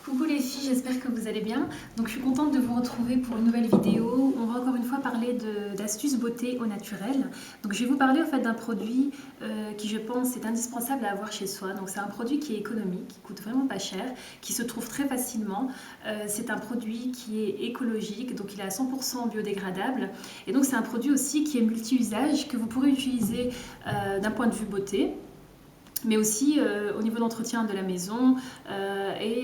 Coucou les filles, j'espère que vous allez bien. Donc je suis contente de vous retrouver pour une nouvelle vidéo. On va encore une fois parler d'astuces beauté au naturel. Donc je vais vous parler en fait d'un produit qui je pense est indispensable à avoir chez soi. Donc c'est un produit qui est économique, qui coûte vraiment pas cher, qui se trouve très facilement. C'est un produit qui est écologique, donc il est à 100% biodégradable. Et donc c'est un produit aussi qui est multi-usage, que vous pourrez utiliser d'un point de vue beauté, mais aussi au niveau d'entretien de la maison et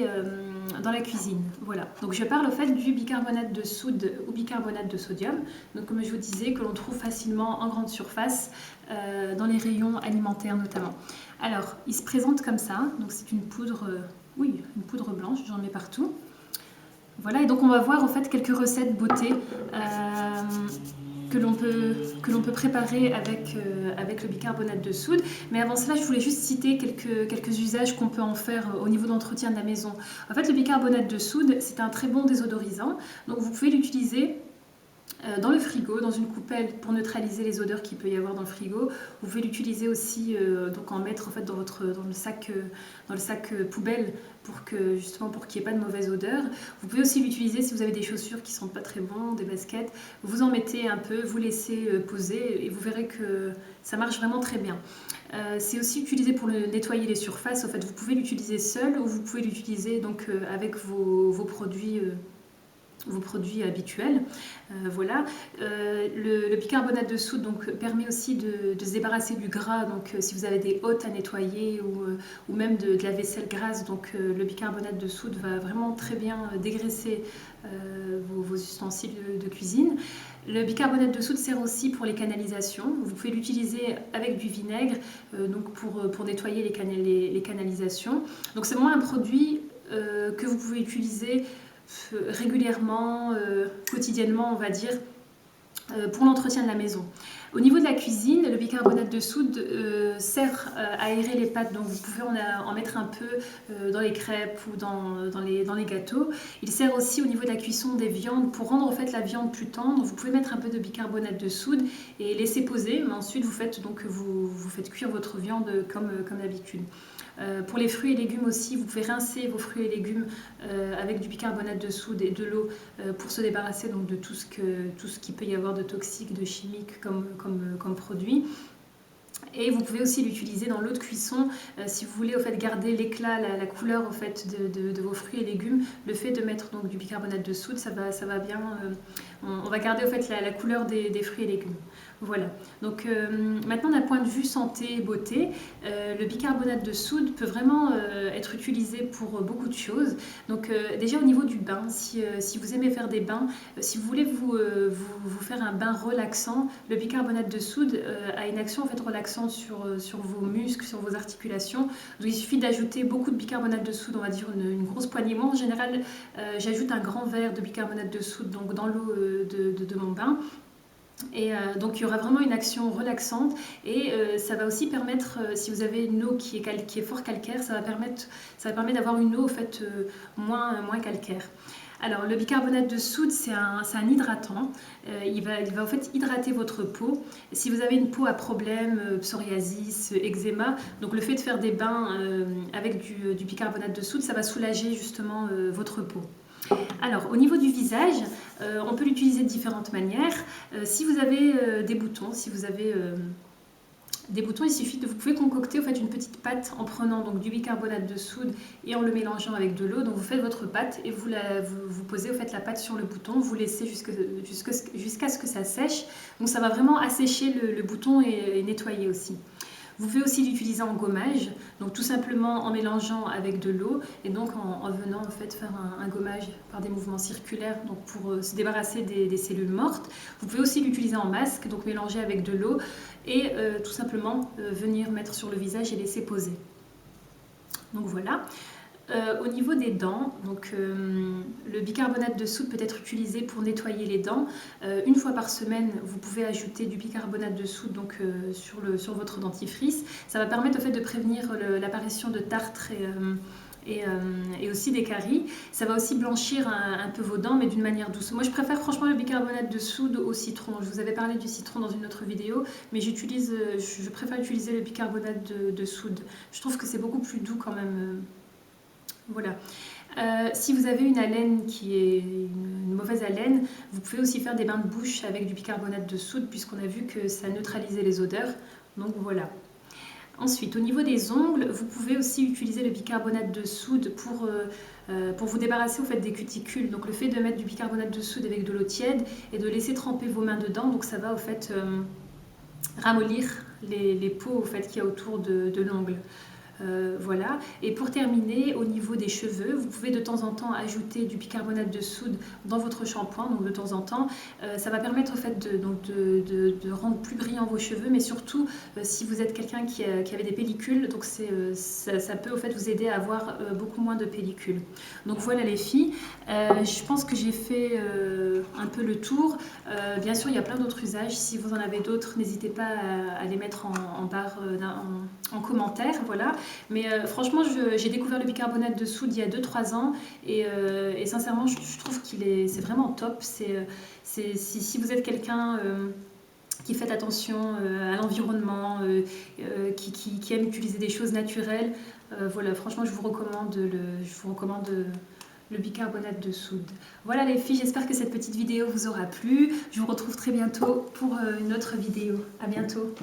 dans la cuisine. Voilà. Donc je parle au fait du bicarbonate de soude ou bicarbonate de sodium. Donc comme je vous disais, que l'on trouve facilement en grande surface dans les rayons alimentaires notamment. Alors, il se présente comme ça. Donc c'est une poudre, oui, une poudre blanche. J'en mets partout. Voilà, et donc on va voir en fait quelques recettes beauté que l'on peut préparer avec le bicarbonate de soude. Mais avant cela, je voulais juste citer quelques usages qu'on peut en faire au niveau d'entretien de la maison. En fait, le bicarbonate de soude, c'est un très bon désodorisant. Donc vous pouvez l'utiliser dans le frigo, dans une coupelle pour neutraliser les odeurs qu'il peut y avoir dans le frigo. Vous pouvez l'utiliser aussi, donc en mettre en fait dans le sac poubelle pour que justement pour qu'il n'y ait pas de mauvaise odeur. Vous pouvez aussi l'utiliser si vous avez des chaussures qui sont pas très bonnes, des baskets. Vous en mettez un peu, vous laissez poser et vous verrez que ça marche vraiment très bien. C'est aussi utilisé pour nettoyer les surfaces. En fait, vous pouvez l'utiliser seul ou vous pouvez l'utiliser donc avec vos produits habituels. Voilà. Le bicarbonate de soude donc, permet aussi de se débarrasser du gras. Donc, si vous avez des hôtes à nettoyer ou même de la vaisselle grasse, donc, le bicarbonate de soude va vraiment très bien dégraisser vos ustensiles de cuisine. Le bicarbonate de soude sert aussi pour les canalisations. Vous pouvez l'utiliser avec du vinaigre donc pour nettoyer les canalisations. Donc, c'est vraiment un produit que vous pouvez utiliser régulièrement, quotidiennement, on va dire, pour l'entretien de la maison. Au niveau de la cuisine, le bicarbonate de soude sert à aérer les pâtes, donc vous pouvez en mettre un peu dans les crêpes ou dans les gâteaux. Il sert aussi au niveau de la cuisson des viandes pour rendre en fait la viande plus tendre. Vous pouvez mettre un peu de bicarbonate de soude et laisser poser, mais ensuite vous faites cuire votre viande comme d'habitude. Pour les fruits et légumes aussi, vous pouvez rincer vos fruits et légumes avec du bicarbonate de soude et de l'eau pour se débarrasser donc, de tout ce qu'il peut y avoir de toxique, de chimique comme produit. Et vous pouvez aussi l'utiliser dans l'eau de cuisson si vous voulez au fait, garder l'éclat, la couleur au fait, de vos fruits et légumes. Le fait de mettre donc, du bicarbonate de soude, ça va bien. On va garder au fait, la couleur des fruits et légumes. Voilà. Donc maintenant d'un point de vue santé et beauté, le bicarbonate de soude peut vraiment être utilisé pour beaucoup de choses. Donc déjà au niveau du bain, si vous aimez faire des bains, si vous voulez vous faire un bain relaxant, le bicarbonate de soude a une action en fait relaxante sur vos muscles, sur vos articulations. Donc il suffit d'ajouter beaucoup de bicarbonate de soude, on va dire une grosse poignée. Moi en général, j'ajoute un grand verre de bicarbonate de soude donc dans l'eau de mon bain. Et donc il y aura vraiment une action relaxante et ça va aussi permettre, si vous avez une eau qui est fort calcaire, ça va permettre d'avoir une eau en fait, moins calcaire. Alors le bicarbonate de soude c'est un hydratant, il va en fait hydrater votre peau. Si vous avez une peau à problème, psoriasis, eczéma, donc le fait de faire des bains avec du bicarbonate de soude, ça va soulager justement votre peau. Alors, au niveau du visage, on peut l'utiliser de différentes manières. Si vous avez des boutons, vous pouvez concocter en fait, une petite pâte en prenant donc, du bicarbonate de soude et en le mélangeant avec de l'eau. Donc vous faites votre pâte et vous posez en fait, la pâte sur le bouton, vous laissez jusqu'à ce que ça sèche. Donc ça va vraiment assécher le bouton et nettoyer aussi. Vous pouvez aussi l'utiliser en gommage, donc tout simplement en mélangeant avec de l'eau et donc en venant en fait faire un gommage par des mouvements circulaires donc pour se débarrasser des cellules mortes. Vous pouvez aussi l'utiliser en masque, donc mélanger avec de l'eau et tout simplement venir mettre sur le visage et laisser poser. Donc voilà. Au niveau des dents, donc, le bicarbonate de soude peut être utilisé pour nettoyer les dents. Une fois par semaine, vous pouvez ajouter du bicarbonate de soude donc, sur votre dentifrice. Ça va permettre au fait, de prévenir l'apparition de tartre et aussi des caries. Ça va aussi blanchir un peu vos dents, mais d'une manière douce. Moi, je préfère franchement le bicarbonate de soude au citron. Je vous avais parlé du citron dans une autre vidéo, mais je préfère utiliser le bicarbonate de soude. Je trouve que c'est beaucoup plus doux quand même. Voilà. Si vous avez une haleine qui est une mauvaise haleine, vous pouvez aussi faire des bains de bouche avec du bicarbonate de soude puisqu'on a vu que ça neutralisait les odeurs. Donc voilà. Ensuite, au niveau des ongles, vous pouvez aussi utiliser le bicarbonate de soude pour vous débarrasser au fait, des cuticules. Donc le fait de mettre du bicarbonate de soude avec de l'eau tiède et de laisser tremper vos mains dedans, donc ça va au fait ramollir les peaux au fait, qu'il y a autour de l'ongle. Voilà. Et pour terminer, au niveau des cheveux, vous pouvez de temps en temps ajouter du bicarbonate de soude dans votre shampoing, donc de temps en temps. Ça va permettre au fait de rendre plus brillants vos cheveux, mais surtout si vous êtes quelqu'un qui avait des pellicules, donc ça peut au fait vous aider à avoir beaucoup moins de pellicules. Donc voilà les filles, je pense que j'ai fait un peu le tour. Bien sûr, il y a plein d'autres usages. Si vous en avez d'autres, n'hésitez pas à les mettre en barre en commentaire. Voilà. Mais franchement, j'ai découvert le bicarbonate de soude il y a 2-3 ans et sincèrement, je trouve c'est vraiment top. Si vous êtes quelqu'un qui fait attention à l'environnement, qui aime utiliser des choses naturelles, voilà, franchement, je vous recommande le bicarbonate de soude. Voilà les filles, j'espère que cette petite vidéo vous aura plu. Je vous retrouve très bientôt pour une autre vidéo. À bientôt.